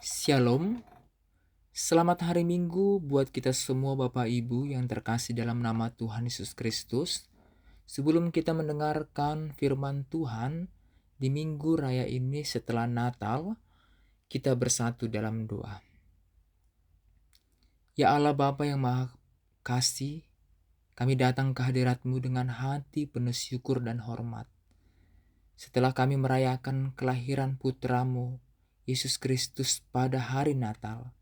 Shalom, selamat hari Minggu buat kita semua Bapak Ibu yang terkasih dalam nama Tuhan Yesus Kristus. Sebelum kita mendengarkan firman Tuhan di Minggu Raya ini setelah Natal, kita bersatu dalam doa. Ya Allah Bapa yang Maha Kasih, kami datang ke hadirat-Mu dengan hati penuh syukur dan hormat. Setelah kami merayakan kelahiran Putra-Mu, Yesus Kristus pada hari Natal,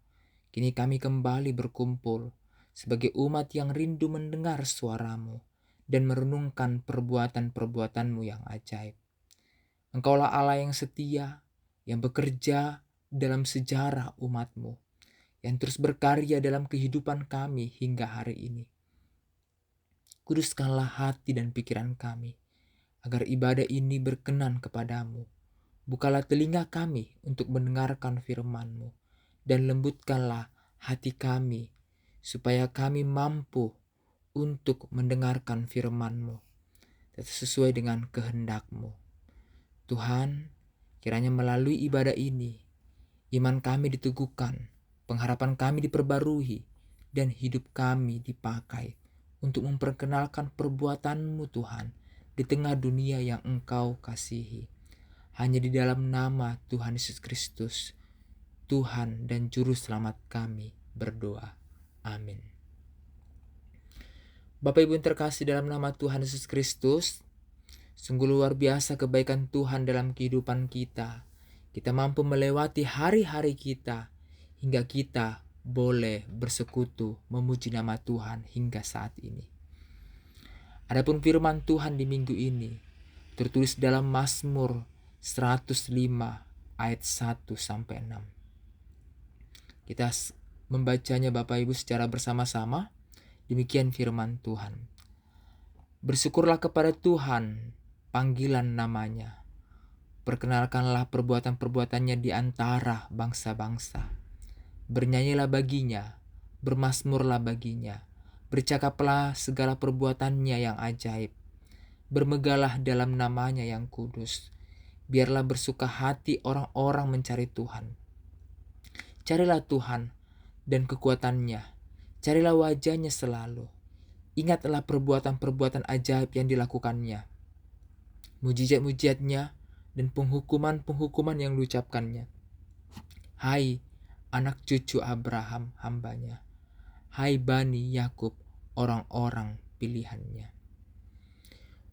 kini kami kembali berkumpul sebagai umat yang rindu mendengar suara-Mu dan merenungkan perbuatan-perbuatan-Mu yang ajaib. Engkaulah Allah yang setia, yang bekerja dalam sejarah umat-Mu, yang terus berkarya dalam kehidupan kami hingga hari ini. Kuduskanlah hati dan pikiran kami, agar ibadah ini berkenan kepadamu. Bukalah telinga kami untuk mendengarkan firman-Mu, dan lembutkanlah hati kami, supaya kami mampu untuk mendengarkan firman-Mu sesuai dengan kehendak-Mu. Tuhan, kiranya melalui ibadah ini, iman kami diteguhkan, pengharapan kami diperbarui, dan hidup kami dipakai untuk memperkenalkan perbuatan-Mu Tuhan di tengah dunia yang Engkau kasihi. Hanya di dalam nama Tuhan Yesus Kristus, Tuhan dan Juru Selamat kami berdoa. Amin. Bapak Ibu yang terkasih dalam nama Tuhan Yesus Kristus, sungguh luar biasa kebaikan Tuhan dalam kehidupan kita. Kita mampu melewati hari-hari kita hingga kita boleh bersekutu memuji nama Tuhan hingga saat ini. Adapun firman Tuhan di minggu ini tertulis dalam Mazmur 105 ayat 1 sampai 6. Kita membacanya Bapak Ibu secara bersama-sama. Demikian firman Tuhan. Bersyukurlah kepada Tuhan, panggilan namanya. Perkenalkanlah perbuatan-perbuatannya di antara bangsa-bangsa. Bernyanyilah baginya, bermazmurlah baginya. Bercakaplah segala perbuatannya yang ajaib. Bermegalah dalam namanya yang kudus. Biarlah bersuka hati orang-orang mencari Tuhan. Carilah Tuhan dan kekuatannya. Carilah wajahnya selalu. Ingatlah perbuatan-perbuatan ajaib yang dilakukannya. Mujizat-mujizatnya dan penghukuman-penghukuman yang diucapkannya. Hai anak cucu Abraham hambanya. Hai Bani Yakub, orang-orang pilihannya.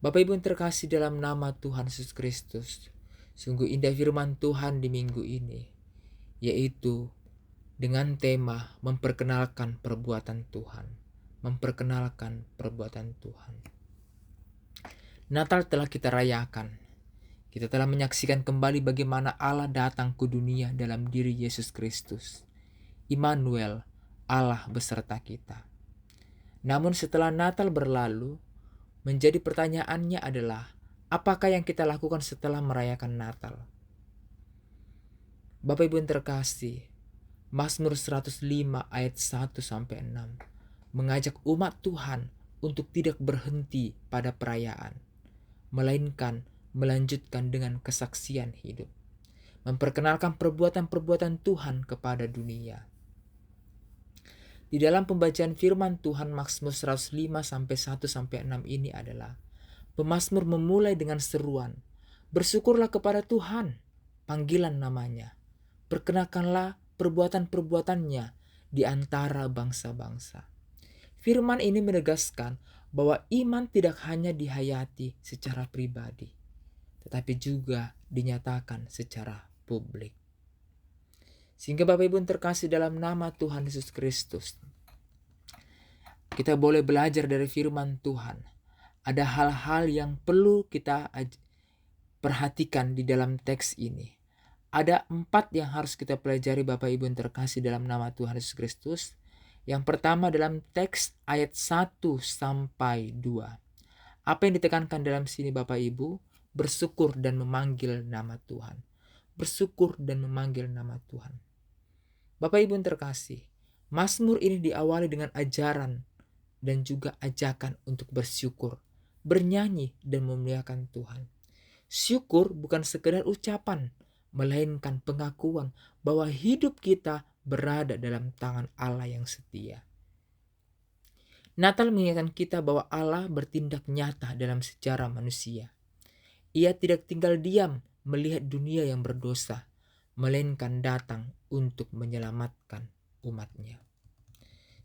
Bapak Ibu yang terkasih dalam nama Tuhan Yesus Kristus, sungguh indah firman Tuhan di minggu ini, yaitu dengan tema memperkenalkan perbuatan Tuhan. Memperkenalkan perbuatan Tuhan. Natal telah kita rayakan. Kita telah menyaksikan kembali bagaimana Allah datang ke dunia dalam diri Yesus Kristus. Immanuel, Allah beserta kita. Namun setelah Natal berlalu, menjadi pertanyaannya adalah, apakah yang kita lakukan setelah merayakan Natal? Bapak Ibu yang terkasih, Mazmur 105 ayat 1 sampai 6 mengajak umat Tuhan untuk tidak berhenti pada perayaan, melainkan melanjutkan dengan kesaksian hidup, memperkenalkan perbuatan-perbuatan Tuhan kepada dunia. Di dalam pembacaan firman Tuhan Mazmur 105 sampai 1 sampai 6 ini adalah pemazmur memulai dengan seruan, bersyukurlah kepada Tuhan, panggilan namanya, perkenalkanlah perbuatan-perbuatannya di antara bangsa-bangsa. Firman ini menegaskan bahwa iman tidak hanya dihayati secara pribadi, tetapi juga dinyatakan secara publik. Sehingga Bapak Ibu terkasih dalam nama Tuhan Yesus Kristus, kita boleh belajar dari firman Tuhan. Ada hal-hal yang perlu kita perhatikan di dalam teks ini. Ada 4 yang harus kita pelajari Bapak Ibu yang terkasih dalam nama Tuhan Yesus Kristus. Yang pertama dalam teks ayat 1 sampai 2. Apa yang ditekankan dalam sini Bapak Ibu? Bersyukur dan memanggil nama Tuhan. Bersyukur dan memanggil nama Tuhan. Bapak Ibu yang terkasih, Mazmur ini diawali dengan ajaran dan juga ajakan untuk bersyukur, bernyanyi dan memuliakan Tuhan. Syukur bukan sekedar ucapan, melainkan pengakuan bahwa hidup kita berada dalam tangan Allah yang setia. Natal mengingatkan kita bahwa Allah bertindak nyata dalam sejarah manusia. Ia tidak tinggal diam melihat dunia yang berdosa, melainkan datang untuk menyelamatkan umatnya.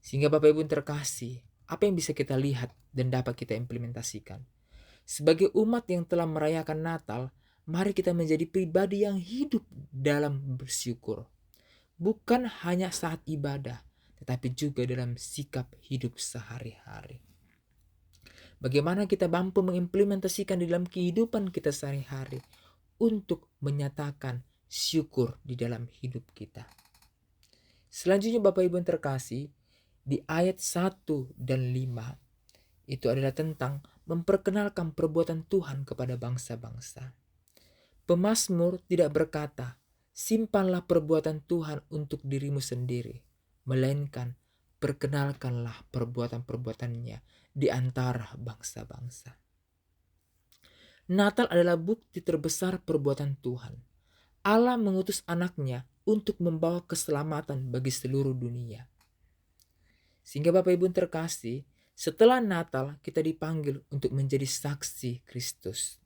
Sehingga Bapak Ibu terkasih, apa yang bisa kita lihat dan dapat kita implementasikan? Sebagai umat yang telah merayakan Natal, mari kita menjadi pribadi yang hidup dalam bersyukur. Bukan hanya saat ibadah, tetapi juga dalam sikap hidup sehari-hari. Bagaimana kita mampu mengimplementasikan di dalam kehidupan kita sehari-hari untuk menyatakan syukur di dalam hidup kita. Selanjutnya Bapak Ibu yang terkasih, di ayat 1 dan 5 itu adalah tentang memperkenalkan perbuatan Tuhan kepada bangsa-bangsa. Pemazmur tidak berkata, simpanlah perbuatan Tuhan untuk dirimu sendiri, melainkan perkenalkanlah perbuatan-perbuatannya di antara bangsa-bangsa. Natal adalah bukti terbesar perbuatan Tuhan. Allah mengutus anaknya untuk membawa keselamatan bagi seluruh dunia. Sehingga Bapak Ibu terkasih, setelah Natal kita dipanggil untuk menjadi saksi Kristus.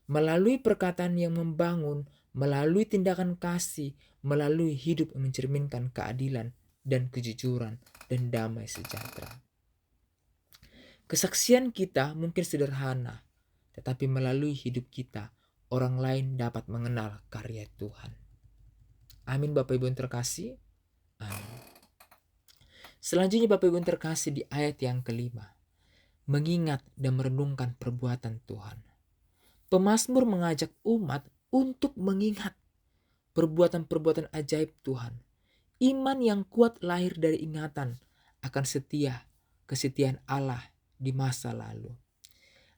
Melalui perkataan yang membangun, melalui tindakan kasih, melalui hidup yang mencerminkan keadilan dan kejujuran dan damai sejahtera. Kesaksian kita mungkin sederhana, tetapi melalui hidup kita, orang lain dapat mengenal karya Tuhan. Amin Bapak Ibu yang terkasih. Amin. Selanjutnya Bapak Ibu yang terkasih di ayat yang kelima. Mengingat dan merenungkan perbuatan Tuhan. Pemazmur mengajak umat untuk mengingat perbuatan-perbuatan ajaib Tuhan. Iman yang kuat lahir dari ingatan akan kesetiaan Allah di masa lalu.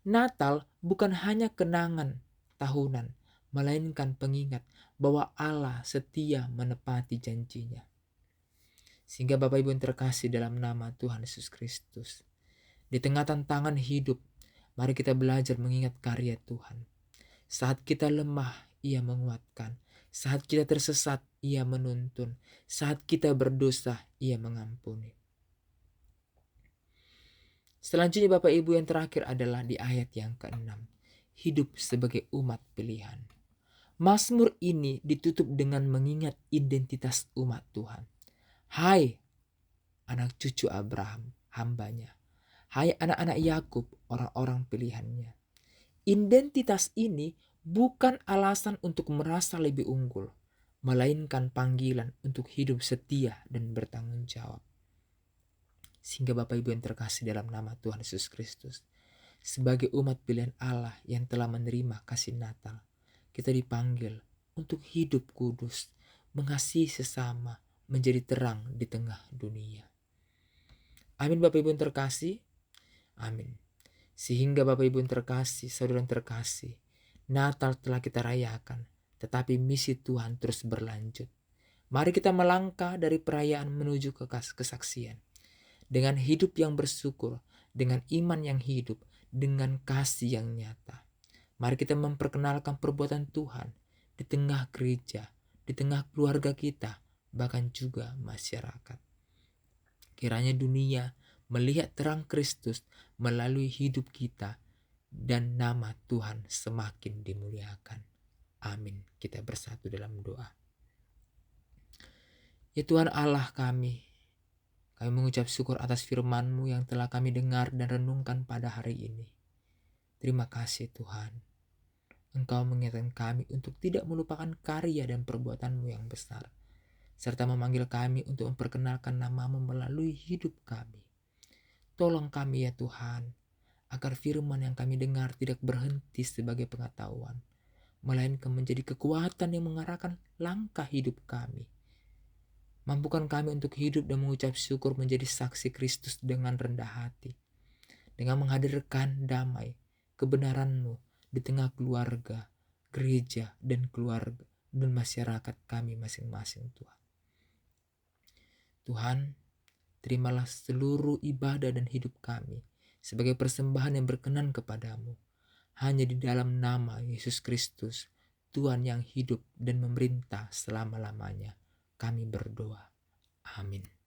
Natal bukan hanya kenangan tahunan, melainkan pengingat bahwa Allah setia menepati janjinya. Sehingga Bapak Ibu yang terkasih dalam nama Tuhan Yesus Kristus, di tengah tantangan hidup, mari kita belajar mengingat karya Tuhan. Saat kita lemah, Ia menguatkan. Saat kita tersesat, Ia menuntun. Saat kita berdosa, Ia mengampuni. Selanjutnya Bapak Ibu yang terakhir adalah di ayat yang ke-6. Hidup sebagai umat pilihan. Mazmur ini ditutup dengan mengingat identitas umat Tuhan. Hai anak cucu Abraham, hambanya. Hai anak-anak Yakub, orang-orang pilihannya. Identitas ini bukan alasan untuk merasa lebih unggul, melainkan panggilan untuk hidup setia dan bertanggung jawab. Sehingga Bapak Ibu yang terkasih dalam nama Tuhan Yesus Kristus, sebagai umat pilihan Allah yang telah menerima kasih Natal, kita dipanggil untuk hidup kudus, mengasihi sesama, menjadi terang di tengah dunia. Amin Bapak Ibu yang terkasih. Amin. Sehingga Bapak Ibu yang terkasih, saudara yang terkasih, Natal telah kita rayakan, tetapi misi Tuhan terus berlanjut. Mari kita melangkah dari perayaan menuju ke kesaksian. Dengan hidup yang bersyukur, dengan iman yang hidup, dengan kasih yang nyata. Mari kita memperkenalkan perbuatan Tuhan di tengah gereja, di tengah keluarga kita, bahkan juga masyarakat. Kiranya dunia melihat terang Kristus melalui hidup kita dan nama Tuhan semakin dimuliakan. Amin. Kita bersatu dalam doa. Ya Tuhan Allah kami mengucap syukur atas firman-Mu yang telah kami dengar dan renungkan pada hari ini. Terima kasih Tuhan. Engkau mengingatkan kami untuk tidak melupakan karya dan perbuatan-Mu yang besar, serta memanggil kami untuk memperkenalkan nama-Mu melalui hidup kami. Tolong kami ya Tuhan, agar firman yang kami dengar tidak berhenti sebagai pengetahuan, melainkan menjadi kekuatan yang mengarahkan langkah hidup kami. Mampukan kami untuk hidup dan mengucap syukur menjadi saksi Kristus dengan rendah hati, dengan menghadirkan damai, kebenaran-Mu di tengah keluarga, gereja, dan keluarga dan masyarakat kami masing-masing Tuhan. Tuhan, terimalah seluruh ibadah dan hidup kami sebagai persembahan yang berkenan kepadamu. Hanya di dalam nama Yesus Kristus, Tuhan yang hidup dan memerintah selama-lamanya. Kami berdoa. Amin.